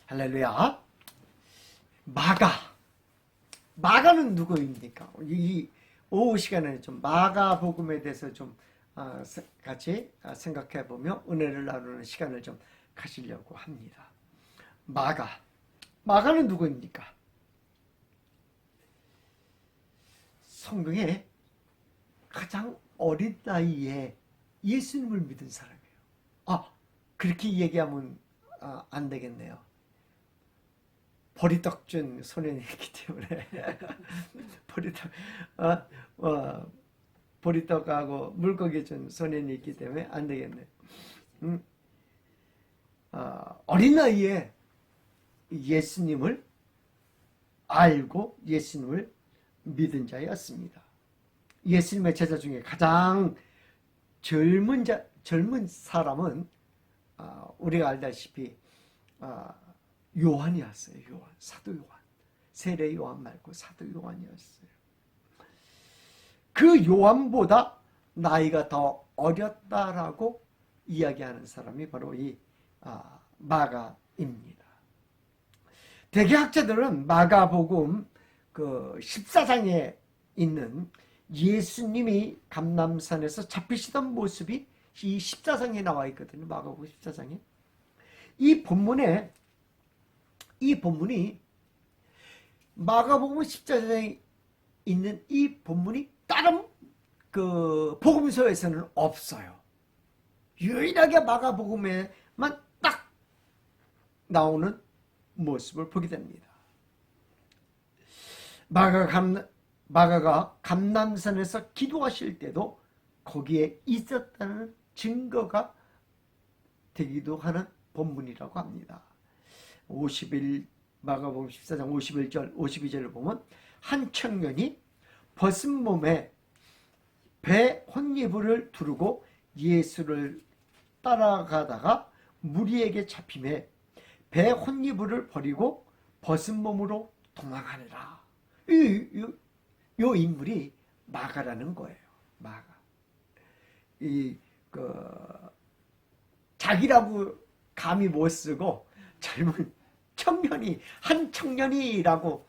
할렐루야. 마가는 누구입니까? 이 오후 시간에 좀 마가복음에 대해서 좀 같이 생각해 보며 은혜를 나누는 시간을 좀 가지려고 합니다. 마가는 누구입니까? 성경에 가장 어린 나이에 예수님을 믿은 사람이에요. 그렇게 얘기하면 안 되겠네요. 보리떡 준 소년이 있기 때문에 보리떡하고 물고기 준 소년이 있기 때문에 안 되겠네. 어린 나이에 예수님을 알고 예수님을 믿은 자였습니다. 예수님의 제자 중에 가장 젊은 사람은 우리가 알다시피 요한이었어요. 사도 요한. 세례 요한 말고 사도 요한이었어요. 그 요한보다 나이가 더 어렸다라고 이야기하는 사람이 바로 이 마가입니다. 대개학자들은 마가복음 그 14장에 있는 예수님이 감람산에서 잡히시던 모습이 이 14장에 나와 있거든요. 마가복음 14장에. 이 본문이 마가복음 14장에 있는 이 본문이 다른 그 복음서에서는 없어요. 유일하게 마가복음에만 딱 나오는 모습을 보게 됩니다. 마가가 감람산에서 기도하실 때도 거기에 있었다는 증거가 되기도 하는 본문이라고 합니다. 마가복음 14장 51절 52절을 보면 한 청년이 벗은 몸에 배 혼이불을 두르고 예수를 따라가다가 무리에게 잡히매 배 혼이불을 버리고 벗은 몸으로 도망하니라. 이 인물이 마가라는 거예요. 마가. 자기라고 감히 못 쓰고 젊은 한 청년이라고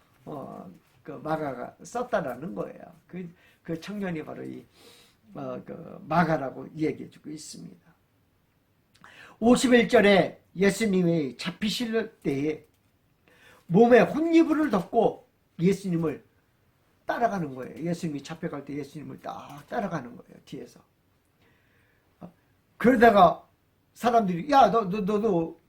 그 마가가 썼다라는 거예요. 그 청년이 바로 그 마가라고 얘기해주고 있습니다. 51절에 예수님이 잡히실 때에 몸에 혼이불을 덮고 예수님을 따라가는 거예요. 예수님이 잡혀갈 때 예수님을 딱 따라가는 거예요. 뒤에서. 그러다가 사람들이 너도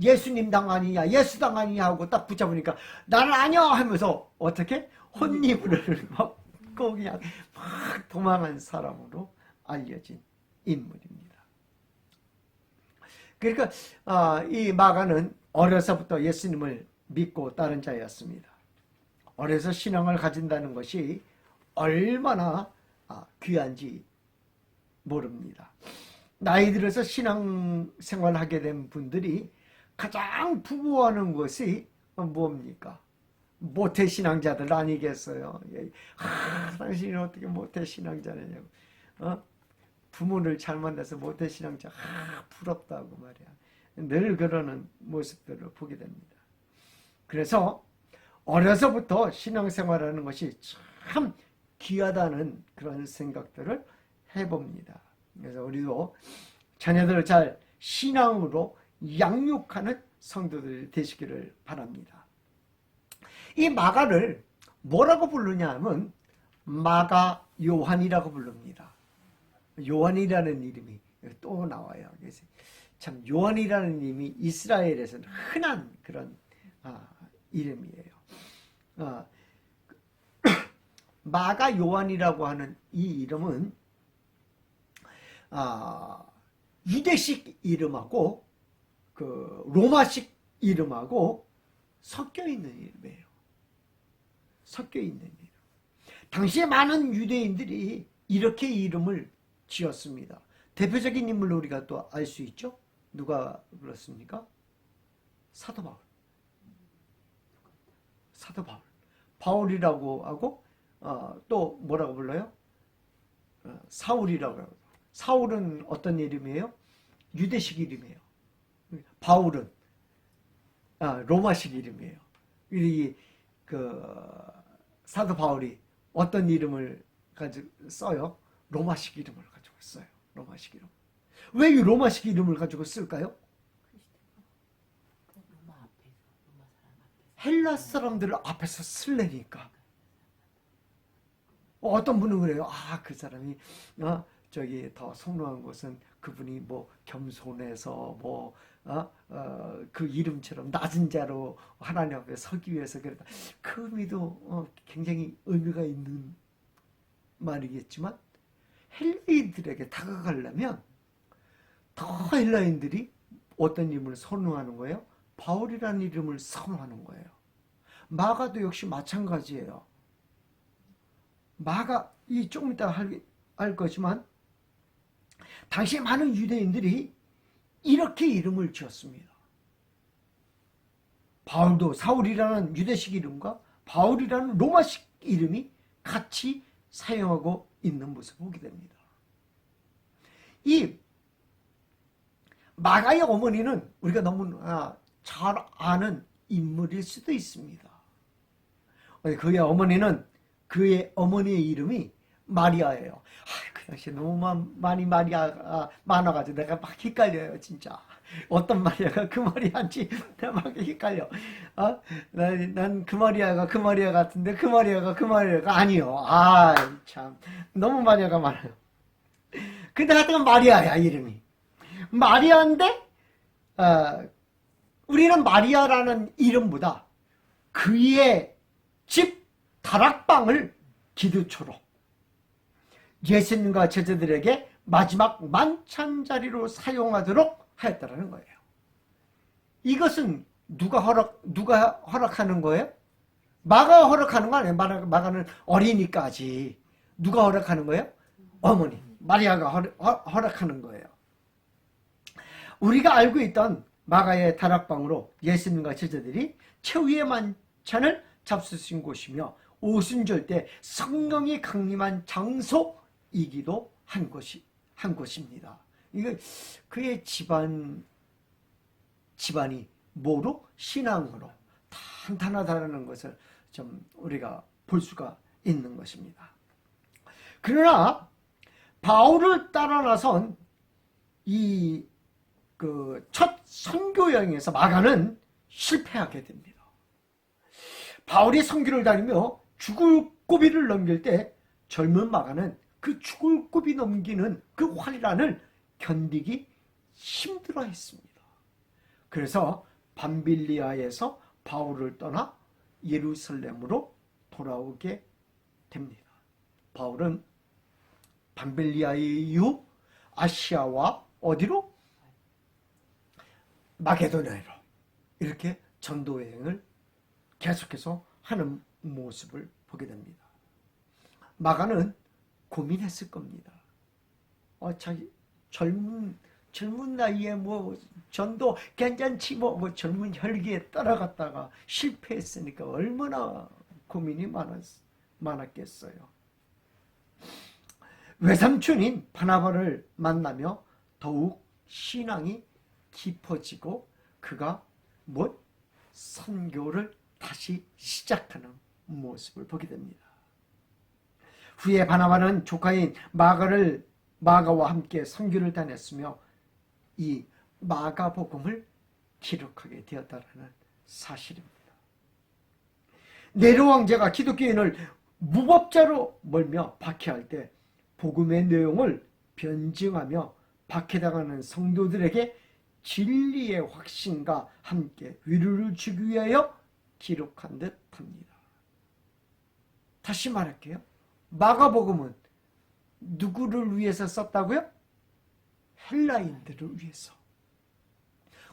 예수님 당 아니냐 예수 당 아니냐 하고 딱 붙잡으니까 나는 아니야 하면서 어떻게 혼이불을 먹고 그냥 막 도망한 사람으로 알려진 인물입니다. 그러니까 이 마가는 어려서부터 예수님을 믿고 따른 자였습니다. 어려서 신앙을 가진다는 것이 얼마나 귀한지 모릅니다. 나이 들어서 신앙생활을 하게 된 분들이 가장 부부하는 것이 뭡니까? 모태신앙자들 아니겠어요? 당신이 어떻게 모태신앙자냐고. 부모를 잘 만나서 모태신앙자 부럽다고 말이야. 늘 그러는 모습들을 보게 됩니다. 그래서 어려서부터 신앙생활하는 것이 참 귀하다는 그런 생각들을 해봅니다. 그래서 우리도 자녀들을 잘 신앙으로 양육하는 성도들 되시기를 바랍니다. 이 마가를 뭐라고 부르냐 하면 마가 요한이라고 부릅니다. 요한이라는 이름이 또 나와요. 그래서 참 요한이라는 이름이 이스라엘에서는 흔한 그런 이름이에요. 마가 요한이라고 하는 이 이름은 유대식 이름하고 그 로마식 이름하고 섞여 있는 이름이에요. 섞여 있는 이름. 당시에 많은 유대인들이 이렇게 이름을 지었습니다. 대표적인 인물로 우리가 또 알 수 있죠. 누가 그렇습니까? 사도 바울. 바울이라고 하고 또 뭐라고 불러요? 사울이라고 하고. 사울은 어떤 이름이에요? 유대식 이름이에요. 바울은 로마식 이름이에요. 그 사도 바울이 어떤 이름을 가지고 써요? 로마식 이름을 가지고 써요. 로마식 이름. 왜 이 로마식 이름을 가지고 쓸까요? 헬라 사람들을 앞에서 쓸래니까. 어떤 분은 그래요. 그 사람이 저기 더 선호한 것은 그분이 뭐 겸손해서 그 이름처럼 낮은 자로 하나님 앞에 서기 위해서 그랬다. 그 의미도 굉장히 의미가 있는 말이겠지만 헬라인들에게 다가가려면 더 헬라인들이 어떤 이름을 선호하는 거예요? 바울이라는 이름을 선호하는 거예요. 마가도 역시 마찬가지예요. 마가 조금 이따 할 거지만 당시 많은 유대인들이 이렇게 이름을 지었습니다. 바울도 사울이라는 유대식 이름과 바울이라는 로마식 이름이 같이 사용하고 있는 모습을 보게 됩니다. 이 마가의 어머니는 우리가 너무나 잘 아는 인물일 수도 있습니다. 그의 어머니의 이름이 마리아예요. 그 당시에 너무 많이 마리아가 많아가지고 내가 막 헷갈려요, 진짜. 어떤 마리아가 그 마리아인지 내가 막 헷갈려. 난 그 마리아가 그 마리아 같은데 그 마리아가 그 마리아가 아니요. 참. 너무 마리아가 많아요. 근데 하여튼 마리아야, 이름이. 마리아인데, 우리는 마리아라는 이름보다 그의 집 다락방을 기도초로 예수님과 제자들에게 마지막 만찬 자리로 사용하도록 하였다라는 거예요. 이것은 누가 허락하는 거예요? 마가 허락하는 거 아니에요. 마가는 어리니까지. 누가 허락하는 거예요? 어머니 마리아가 허락하는 거예요. 우리가 알고 있던 마가의 다락방으로 예수님과 제자들이 최후의 만찬을 잡수신 곳이며 오순절 때 성령이 강림한 장소이기도 한 곳입니다. 이거 그의 집안이 뭐로? 신앙으로 탄탄하다는 것을 좀 우리가 볼 수가 있는 것입니다. 그러나 바울을 따라 나선 첫 선교 여행에서 마가는 실패하게 됩니다. 바울이 선교를 다니며 죽을 고비를 넘길 때 젊은 마가는 그 죽을 고비 넘기는 그 환란을 견디기 힘들어했습니다. 그래서 밤빌리아에서 바울을 떠나 예루살렘으로 돌아오게 됩니다. 바울은 밤빌리아 이후 아시아와 어디로? 마게도냐로 이렇게 전도여행을 계속해서 하는 모습을 보게 됩니다. 마가는 고민했을 겁니다. 자기 젊은 나이에 전도 괜찮지 젊은 혈기에 따라갔다가 실패했으니까 얼마나 고민이 많았겠어요. 외삼촌인 바나바를 만나며 더욱 신앙이 깊어지고 그가 선교를 다시 시작하는 모습을 보게 됩니다. 후에 바나바는 조카인 마가와 함께 선교를 다녔으며 이 마가복음을 기록하게 되었다는 사실입니다. 네로 왕제가 기독교인을 무법자로 몰며 박해할 때 복음의 내용을 변증하며 박해당하는 성도들에게 진리의 확신과 함께 위로를 주기 위하여 기록한 듯 합니다. 다시 말할게요. 마가복음은 누구를 위해서 썼다고요? 헬라인들을 위해서.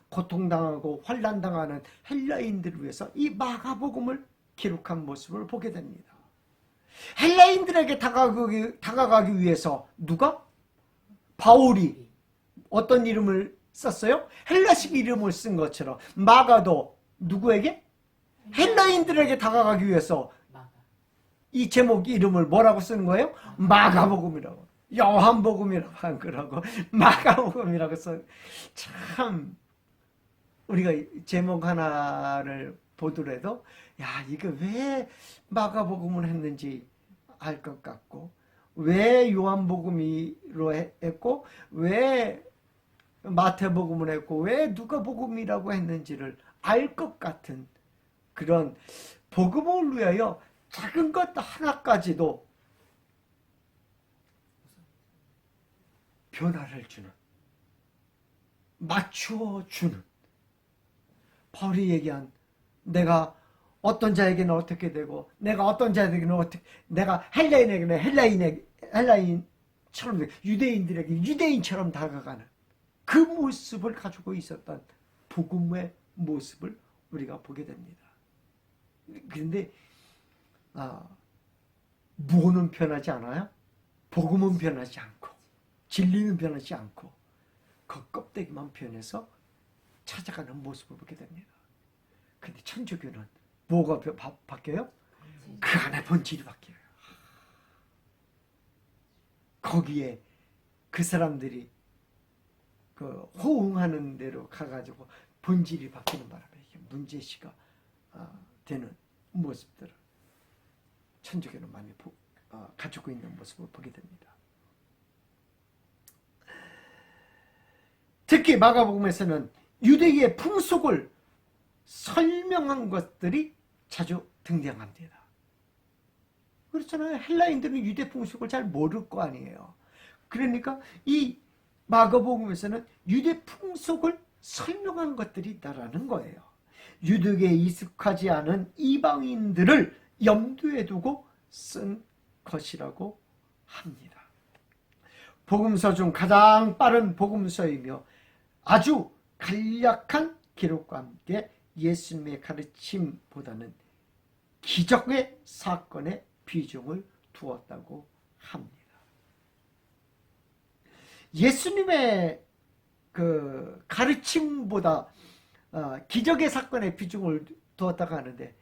고통당하고 환난당하는 헬라인들을 위해서 이 마가복음을 기록한 모습을 보게 됩니다. 헬라인들에게 다가가기 위해서 누가? 바울이 어떤 이름을 썼어요? 헬라식 이름을 쓴 것처럼 마가도 누구에게? 헬라인들에게 다가가기 위해서 이 제목 이름을 뭐라고 쓰는 거예요? 마가복음이라고. 요한복음이라고 한 거라고 마가복음이라고 써. 참 우리가 제목 하나를 보더라도 야 이거 왜 마가복음을 했는지 알 것 같고 왜 요한복음으로 했고 왜 마태복음을 했고 왜 누가복음이라고 했는지를 알 것 같은 그런 복음을 위하여 작은 것 하나까지도 변화를 주는 맞추어 주는 바울이 얘기한 내가 어떤 자에게는 어떻게 되고 내가 어떤 자에게는 어떻게 내가 헬라인에게는 헬라인처럼 유대인들에게 유대인처럼 다가가는 그 모습을 가지고 있었던 복음의 모습을 우리가 보게 됩니다. 그런데 뭐는 변하지 않아요? 복음은 변하지 않고 진리는 변하지 않고 그 껍데기만 변해서 찾아가는 모습을 보게 됩니다. 근데 천주교는 뭐가 바뀌어요? 그 안에 본질이 바뀌어요. 거기에 그 사람들이 그 호응하는 대로 가가지고 본질이 바뀌는 바람에 문제시가 되는 모습들을 천주교는 많이 가지고 있는 모습을 보게 됩니다. 특히 마가복음에서는 유대의 풍속을 설명한 것들이 자주 등장합니다. 그렇잖아요. 헬라인들은 유대 풍속을 잘 모를 거 아니에요. 그러니까 이 마가복음에서는 유대 풍속을 설명한 것들이 있다라는 거예요. 유대에 익숙하지 않은 이방인들을 염두에 두고 쓴 것이라고 합니다. 복음서 중 가장 빠른 복음서이며 아주 간략한 기록과 함께 예수님의 가르침보다는 기적의 사건에 비중을 두었다고 합니다. 예수님의 그 가르침보다 기적의 사건에 비중을 두었다고 하는데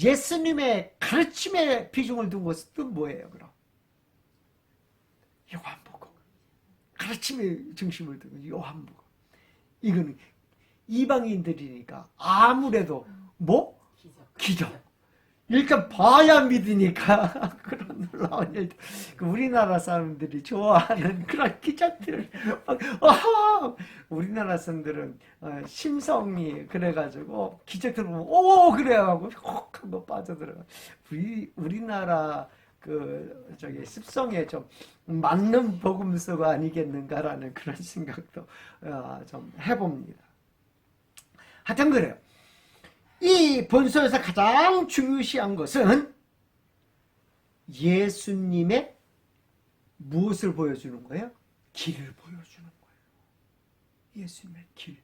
예수님의 가르침에 비중을 둔 것은 뭐예요? 그럼 요한복음 가르침에 중심을 두고 요한복음 이거는 이방인들이니까 아무래도 뭐? 기적. 일단 봐야 믿으니까 그런 놀라운 일들. 우리나라 사람들이 좋아하는 그런 기적들. 우리나라 사람들은 심성이 그래가지고 기적들 보면 오 그래가지고 혹 한번 빠져들어가. 우리나라 습성에 좀 맞는 복음서가 아니겠는가라는 그런 생각도 좀 해봅니다. 하여튼 그래요. 이 본서에서 가장 중요시한 것은 예수님의 무엇을 보여주는 거예요? 길을 보여주는 거예요. 예수님의 길.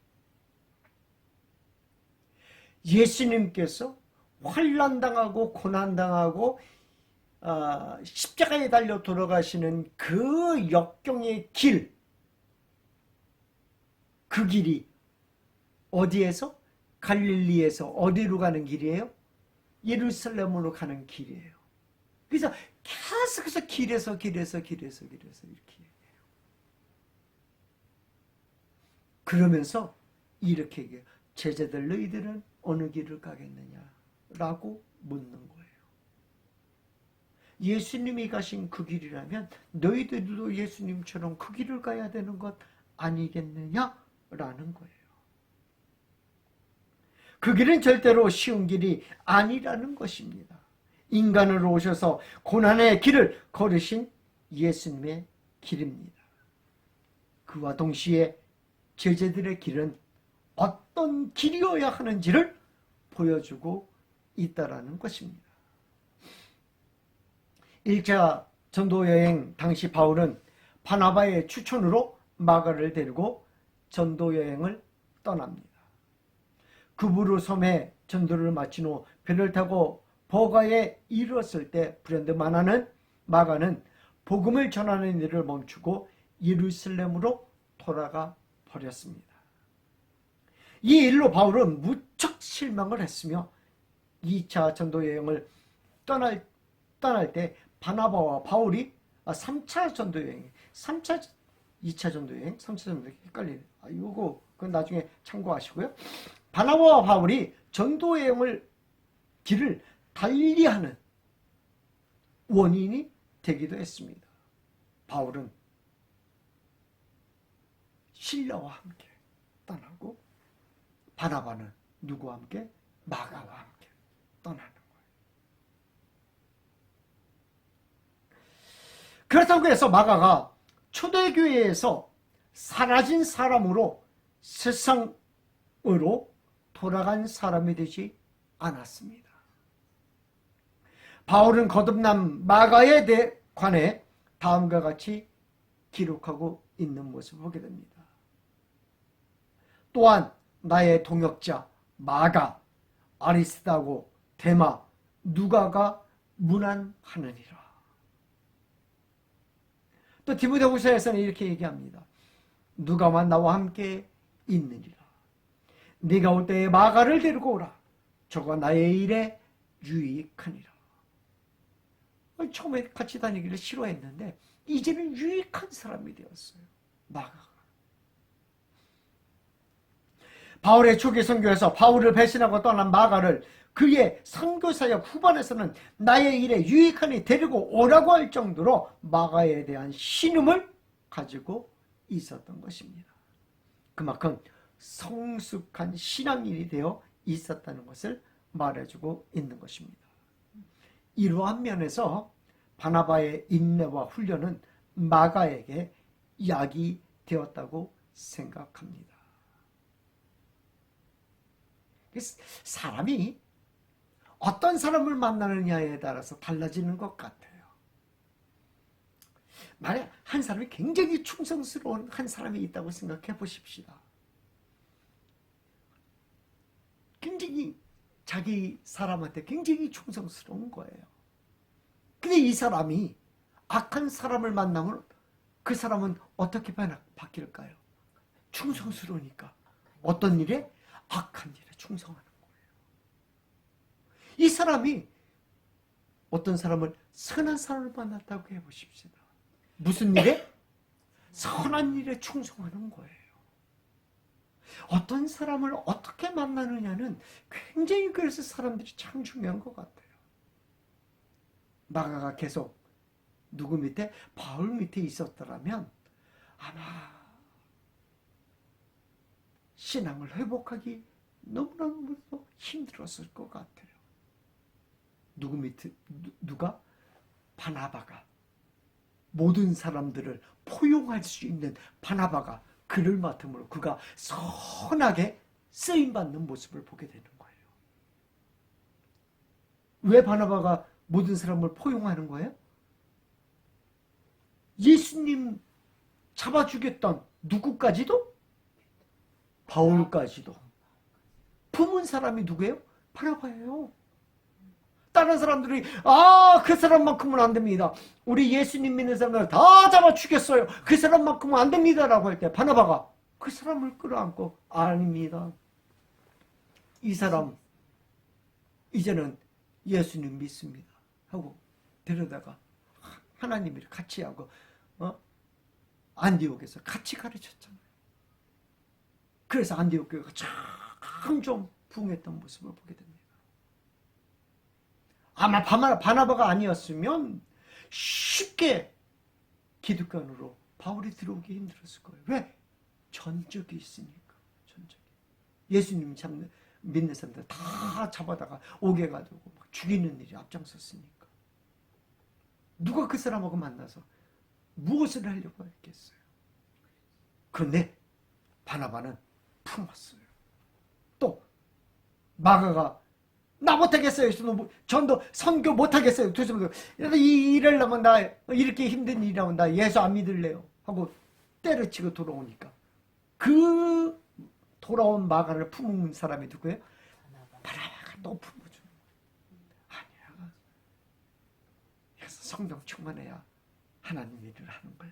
예수님께서 환난당하고 고난당하고 십자가에 달려 돌아가시는 그 역경의 길, 그 길이 어디에서? 갈릴리에서 어디로 가는 길이에요? 예루살렘으로 가는 길이에요. 그래서 계속해서 길에서 이렇게 얘기해요. 그러면서 이렇게 얘기해요. 제자들 너희들은 어느 길을 가겠느냐? 라고 묻는 거예요. 예수님이 가신 그 길이라면 너희들도 예수님처럼 그 길을 가야 되는 것 아니겠느냐? 라는 거예요. 그 길은 절대로 쉬운 길이 아니라는 것입니다. 인간으로 오셔서 고난의 길을 걸으신 예수님의 길입니다. 그와 동시에 제자들의 길은 어떤 길이어야 하는지를 보여주고 있다라는 것입니다. 1차 전도여행 당시 바울은 바나바의 추천으로 마가를 데리고 전도여행을 떠납니다. 구브로 섬에 전도를 마친 후 배를 타고 버가에 이르렀을 때 불현듯 마가는 복음을 전하는 일을 멈추고 예루살렘으로 돌아가 버렸습니다. 이 일로 바울은 무척 실망을 했으며 2차 전도 여행을 떠날 때 바나바와 바울이 3차 전도 여행, 2차 전도 여행, 3차 전도 여행 헷갈리네. 이거 그건 나중에 참고하시고요. 바나바와 바울이 전도 여행을 길을 달리하는 원인이 되기도 했습니다. 바울은 실라와 함께 떠나고 바나바는 누구와 함께? 마가와 함께 떠나는 거예요. 그렇다고 해서 마가가 초대교회에서 사라진 사람으로 세상으로 돌아간 사람이 되지 않았습니다. 바울은 거듭난 마가에 관해 다음과 같이 기록하고 있는 모습을 보게 됩니다. 또한 나의 동역자 마가, 아리스다고, 데마, 누가가 문안하느니라. 또 디모데후서에서는 이렇게 얘기합니다. 누가만 나와 함께 있느니라. 네가 올 때에 마가를 데리고 오라. 저가 나의 일에 유익하니라. 처음에 같이 다니기를 싫어했는데 이제는 유익한 사람이 되었어요. 마가가. 바울의 초기 선교에서 바울을 배신하고 떠난 마가를 그의 선교사역 후반에서는 나의 일에 유익하니 데리고 오라고 할 정도로 마가에 대한 신음을 가지고 있었던 것입니다. 그만큼 성숙한 신앙인이 되어 있었다는 것을 말해주고 있는 것입니다. 이러한 면에서 바나바의 인내와 훈련은 마가에게 약이 되었다고 생각합니다. 사람이 어떤 사람을 만나느냐에 따라서 달라지는 것 같아요. 만약 한 사람이 굉장히 충성스러운 한 사람이 있다고 생각해 보십시다. 굉장히 자기 사람한테 굉장히 충성스러운 거예요. 근데 이 사람이 악한 사람을 만나면 그 사람은 어떻게 바뀔까요? 충성스러우니까 어떤 일에? 악한 일에 충성하는 거예요. 이 사람이 어떤 사람을 선한 사람을 만났다고 해보십시다. 무슨 일에? 선한 일에 충성하는 거예요. 어떤 사람을 어떻게 만나느냐는 굉장히 그래서 사람들이 참 중요한 것 같아요. 마가가 계속 누구 밑에? 바울 밑에 있었더라면 아마 신앙을 회복하기 너무너무 힘들었을 것 같아요. 누구 밑에? 누가? 바나바가 모든 사람들을 포용할 수 있는 바나바가 그를 맡음으로 그가 선하게 쓰임받는 모습을 보게 되는 거예요. 왜 바나바가 모든 사람을 포용하는 거예요? 예수님 잡아 죽였던 누구까지도? 바울까지도. 품은 사람이 누구예요? 바나바예요. 다른 사람들이 그 사람만큼은 안 됩니다. 우리 예수님 믿는 사람들 다 잡아 죽였어요. 그 사람만큼은 안 됩니다 라고 할 때 바나바가 그 사람을 끌어안고 아닙니다. 이 사람 이제는 예수님 믿습니다 하고 데려다가 하나님이 같이 하고 안디옥에서 같이 가르쳤잖아요. 그래서 안디옥 교회가 참 좀 부흥했던 모습을 보게 됩니다. 아마 바나바가 아니었으면 쉽게 기득권으로 바울이 들어오기 힘들었을 거예요. 왜? 전적이 있으니까. 전적이. 예수님 믿는 사람들 다 잡아다가 옥에 가두고 막 죽이는 일이 앞장섰으니까. 누가 그 사람하고 만나서 무엇을 하려고 했겠어요? 그런데 바나바는 품었어요. 또 마가가 나 못하겠어요. 전도 선교 못하겠어요. 이 일을 하면 나 이렇게 힘든 일이라면 나 예수 안 믿을래요 하고 때려치고 돌아오니까 그 돌아온 마가를 품은 사람이 누구예요? 바나바가 너 품어주는 거야. 아니야. 그래서 성령 충만해야 하나님 일을 하는 거야.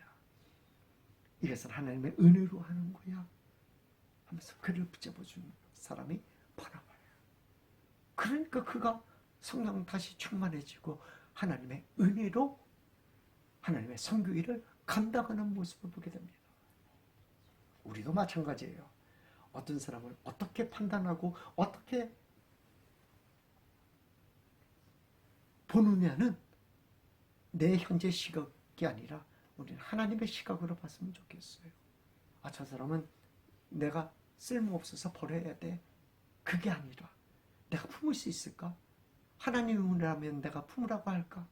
이것은 하나님의 은혜로 하는 거야 하면서 그를 붙잡아주는 사람이 바나바예요. 그러니까 그가 성령 다시 충만해지고 하나님의 은혜로 하나님의 선교 일을 감당하는 모습을 보게 됩니다. 우리도 마찬가지예요. 어떤 사람을 어떻게 판단하고 어떻게 보느냐는 내 현재 시각이 아니라 우리는 하나님의 시각으로 봤으면 좋겠어요. 아, 저 사람은 내가 쓸모없어서 버려야 돼. 그게 아니라 내가 품을 수 있을까? 하나님이라면 내가 품으라고 할까?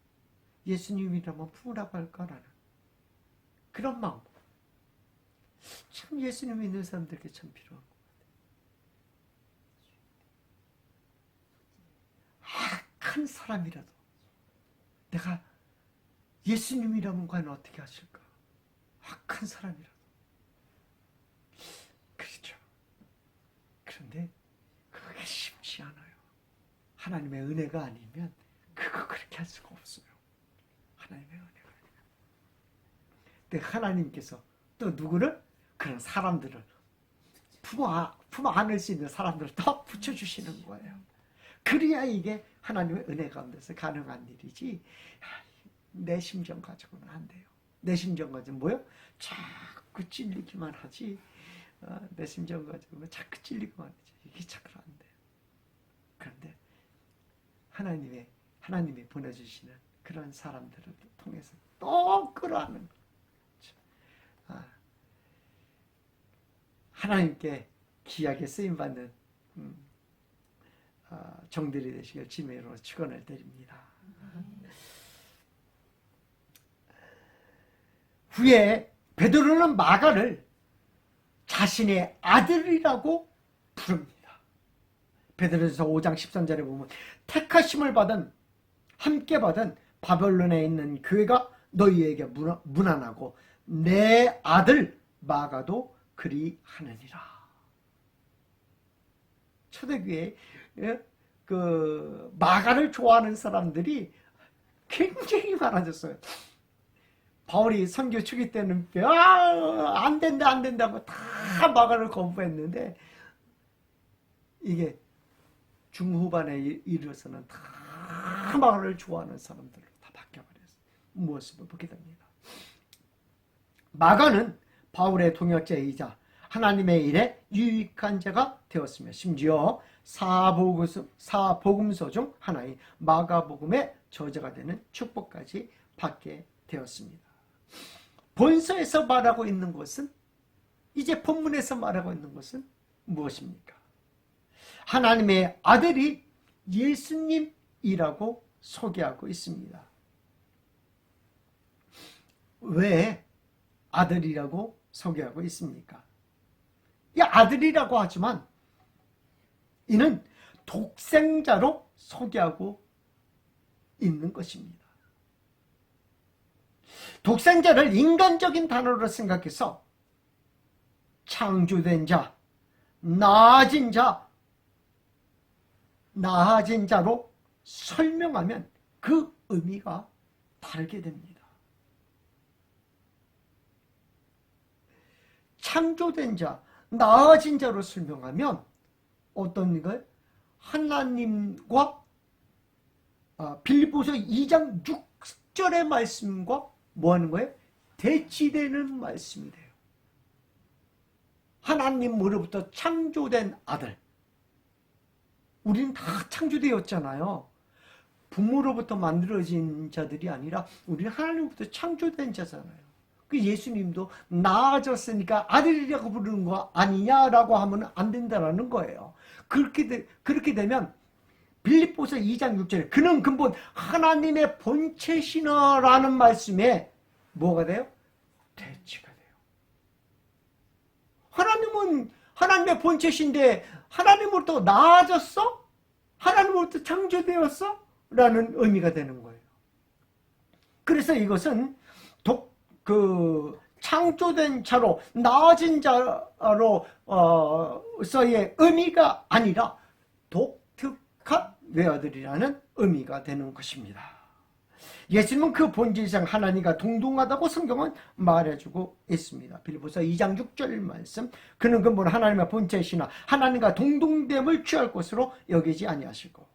예수님이라면 품으라고 할까라는 그런 마음. 참 예수님 믿는 사람들에게 참 필요한 것 같아요. 악한 사람이라도 내가 예수님이라면 과연 어떻게 하실까? 악한 사람이라도. 그렇죠. 그런데 그게 쉽지 않아요. 하나님의 은혜가 아니면 그거 그렇게 할 수가 없어요. 하나님의 은혜가 아니면. 근데 하나님께서 또 누구를? 그런 사람들을 품어 안을 수 있는 사람들을 더 붙여주시는 거예요. 그래야 이게 하나님의 은혜 가운데서 가능한 일이지 내 심정 가지고는 안 돼요. 내 심정 가지고 뭐요? 자꾸 찔리기만 하지. 내 심정 가지고 자꾸 찔리기만 하지. 이게 자꾸 안 돼요. 그런데 하나님이 보내주시는 그런 사람들을 통해서 또 끌어안는 거죠. 하나님께 귀하게 쓰임받는 종들이 되시길 주님으로 축원을 드립니다. 후에 베드로는 마가를 자신의 아들이라고 부릅니다. 베드로전서 5장 13절에 보면 택하심을 받은 함께 받은 바벨론에 있는 교회가 너희에게 문안하고 내 아들 마가도 그리하느니라. 초대교회 그 마가를 좋아하는 사람들이 굉장히 많아졌어요. 바울이 선교 초기 때는 안 된다 하고 다 마가를 거부했는데 이게 중후반에 이르러서는 다 마가를 좋아하는 사람들로 다 바뀌어버렸어요. 모습을 보게 됩니다. 마가는 바울의 동역자이자 하나님의 일에 유익한 자가 되었으며 심지어 사복음서 중 하나인 마가복음의 저자가 되는 축복까지 받게 되었습니다. 본서에서 말하고 있는 것은 이제 본문에서 말하고 있는 것은 무엇입니까? 하나님의 아들이 예수님이라고 소개하고 있습니다. 왜 아들이라고 소개하고 있습니까? 이 아들이라고 하지만 이는 독생자로 소개하고 있는 것입니다. 독생자를 인간적인 단어로 생각해서 창조된 자, 나아진 자로 설명하면 그 의미가 다르게 됩니다. 창조된 자, 나아진 자로 설명하면 어떤 걸? 하나님과 빌립보서 2장 6절의 말씀과 뭐 하는 거예요? 대치되는 말씀이 돼요. 하나님으로부터 창조된 아들. 우리는 다 창조되었잖아요. 부모로부터 만들어진 자들이 아니라 우리는 하나님으로부터 창조된 자잖아요. 그 예수님도 나아졌으니까 아들이라고 부르는 거 아니냐라고 하면 안 된다라는 거예요. 그렇게 되면 빌립보서 2장 6절에 그는 근본 하나님의 본체시너라는 말씀에 뭐가 돼요? 대치가 돼요. 하나님은 하나님의 본체신데 하나님으로부터 나아졌어? 하나님으로부터 창조되었어? 라는 의미가 되는 거예요. 그래서 이것은 창조된 자로 나아진 자로서의 의미가 아니라 독특한 외아들이라는 의미가 되는 것입니다. 예수님은 그 본질상 하나님과 동등하다고 성경은 말해주고 있습니다. 빌립보서 2장 6절 말씀 그는 근본 하나님의 본체시나 하나님과 동등됨을 취할 것으로 여기지 아니하시고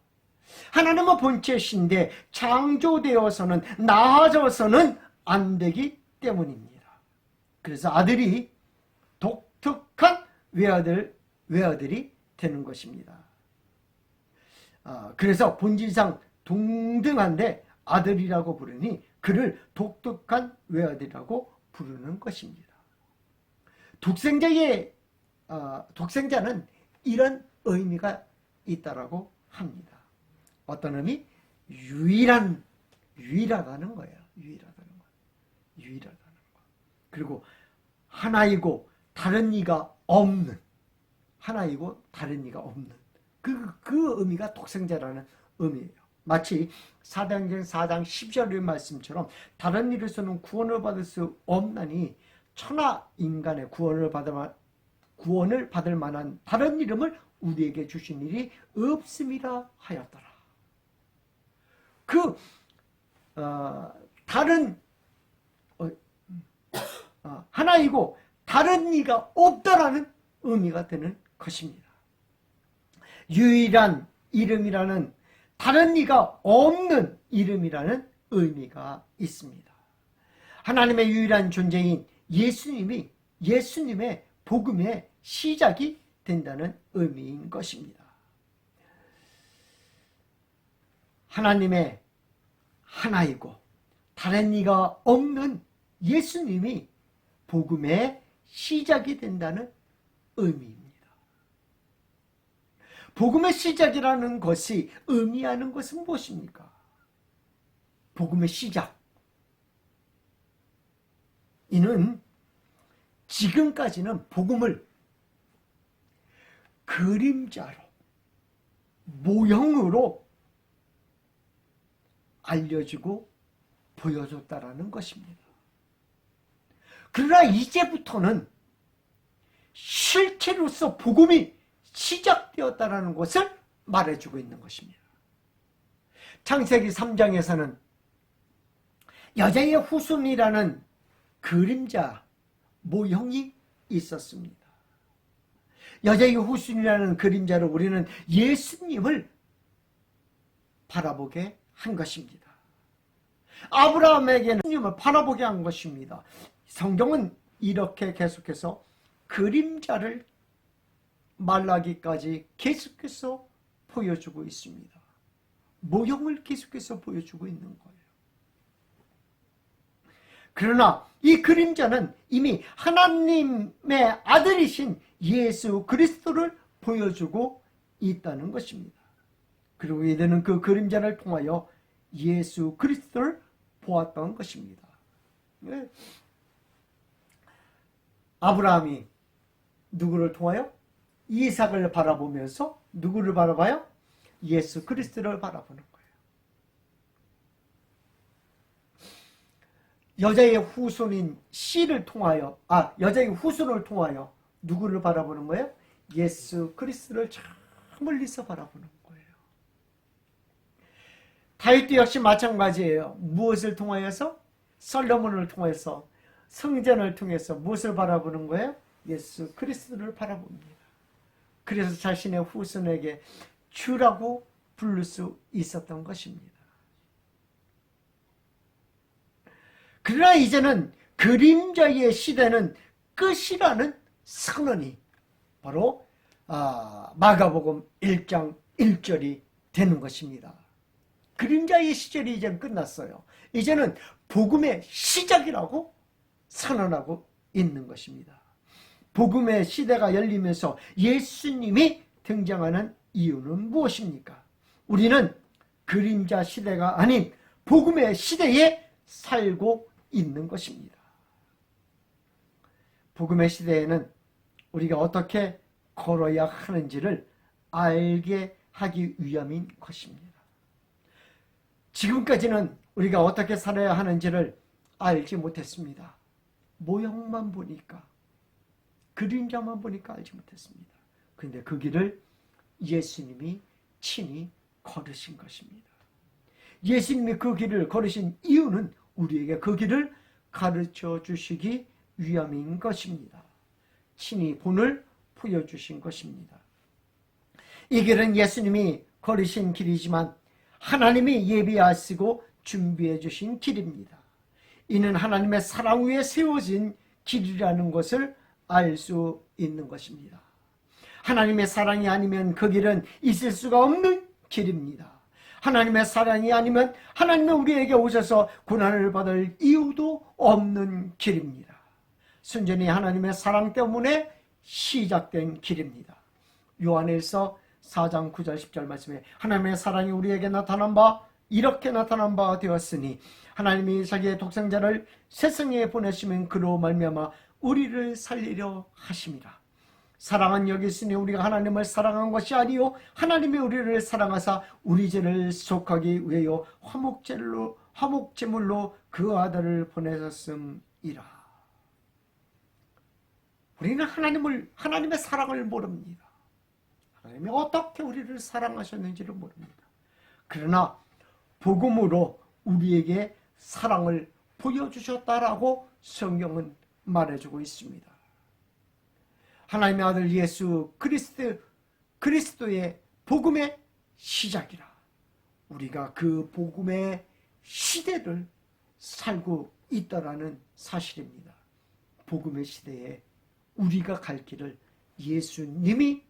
하나님은 본체신데 창조되어서는 나아져서는 안 되기 때문입니다. 그래서 아들이 독특한 외아들 외아들이 되는 것입니다. 그래서 본질상 동등한데 아들이라고 부르니 그를 독특한 외아들이라고 부르는 것입니다. 독생자는 이런 의미가 있다라고 합니다. 어떤 의미? 유일하다는 거예요. 유일하다는 거. 그리고 하나이고 다른 이가 없는, 하나이고 다른 이가 없는 그 의미가 독생자라는 의미예요. 마치 사도행전 4장 10절의 말씀처럼 다른 이로서는 구원을 받을 수 없나니 천하 인간의 구원을 받을 만한 다른 이름을 우리에게 주신 일이 없음이라 하였더라. 하나이고 다른 이가 없다라는 의미가 되는 것입니다. 유일한 이름이라는, 다른 이가 없는 이름이라는 의미가 있습니다. 하나님의 유일한 존재인 예수님의 복음의 시작이 된다는 의미인 것입니다. 하나님의 하나이고 다른 이가 없는 예수님이 복음의 시작이 된다는 의미입니다. 복음의 시작이라는 것이 의미하는 것은 무엇입니까? 복음의 시작. 이는 지금까지는 복음을 그림자로, 모형으로 알려주고 보여줬다라는 것입니다. 그러나 이제부터는 실체로서 복음이 시작되었다라는 것을 말해주고 있는 것입니다. 창세기 3장에서는 여자의 후손이라는 그림자, 모형이 있었습니다. 여자의 후손이라는 그림자로 우리는 예수님을 바라보게 한 것입니다. 아브라함에게는 예수님을 바라보게 한 것입니다. 성경은 이렇게 계속해서 그림자를 말라기까지 계속해서 보여주고 있습니다. 모형을 계속해서 보여주고 있는 거예요. 그러나 이 그림자는 이미 하나님의 아들이신 예수 그리스도를 보여주고 있다는 것입니다. 그리고 이들은 그 그림자를 통하여 예수 그리스도를 보았던 것입니다. 아브라함이 누구를 통하여? 이삭을 바라보면서 누구를 바라봐요? 예수 그리스도를 바라보는 거예요. 여자의 후손인 씨를 통하여, 여자의 후손을 통하여 누구를 바라보는 거예요? 예수 그리스도를 저 멀리서 바라보는 거예요. 다윗도 역시 마찬가지예요. 무엇을 통하여서? 솔로몬을 통해서, 성전을 통해서 무엇을 바라보는 거예요? 예수 그리스도를 바라봅니다. 그래서 자신의 후손에게 주라고 부를 수 있었던 것입니다. 그러나 이제는 그림자의 시대는 끝이라는 선언이 바로 마가복음 1장 1절이 되는 것입니다. 그림자의 시절이 이제는 끝났어요. 이제는 복음의 시작이라고 선언하고 있는 것입니다. 복음의 시대가 열리면서 예수님이 등장하는 이유는 무엇입니까? 우리는 그림자 시대가 아닌 복음의 시대에 살고 있는 것입니다. 복음의 시대에는 우리가 어떻게 걸어야 하는지를 알게 하기 위함인 것입니다. 지금까지는 우리가 어떻게 살아야 하는지를 알지 못했습니다. 모형만 보니까, 그림자만 보니까 알지 못했습니다. 그런데 그 길을 예수님이 친히 걸으신 것입니다. 예수님이 그 길을 걸으신 이유는 우리에게 그 길을 가르쳐 주시기 위함인 것입니다. 친히 본을 보여주신 것입니다. 이 길은 예수님이 걸으신 길이지만 하나님이 예비하시고 준비해 주신 길입니다. 이는 하나님의 사랑 위에 세워진 길이라는 것을 알 수 있는 것입니다. 하나님의 사랑이 아니면 그 길은 있을 수가 없는 길입니다. 하나님의 사랑이 아니면 하나님은 우리에게 오셔서 고난을 받을 이유도 없는 길입니다. 순전히 하나님의 사랑 때문에 시작된 길입니다. 요한일서 4장 9절 10절 말씀에 하나님의 사랑이 우리에게 나타난 바 이렇게 나타난 바 되었으니 하나님이 자기의 독생자를 세상에 보내시면 그로 말미암아 우리를 살리려 하심이라. 사랑은 여기 있으니 우리가 하나님을 사랑한 것이 아니요 하나님이 우리를 사랑하사 우리 죄를 속하기 위하여 화목제물로 그 아들을 보내셨음이라. 우리는 하나님의 사랑을 모릅니다. 하나님이 어떻게 우리를 사랑하셨는지를 모릅니다. 그러나 복음으로 우리에게 사랑을 보여주셨다라고 성경은 말해주고 있습니다. 하나님의 아들 예수 그리스도의 복음의 시작이라. 우리가 그 복음의 시대를 살고 있다라는 사실입니다. 복음의 시대에 우리가 갈 길을 예수님이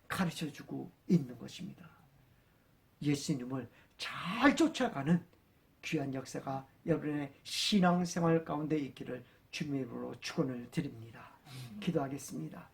가르쳐주고 있는 것입니다. 예수님을 잘 쫓아가는 귀한 역사가 여러분의 신앙생활 가운데 있기를 주님으로 축원을 드립니다. 기도하겠습니다.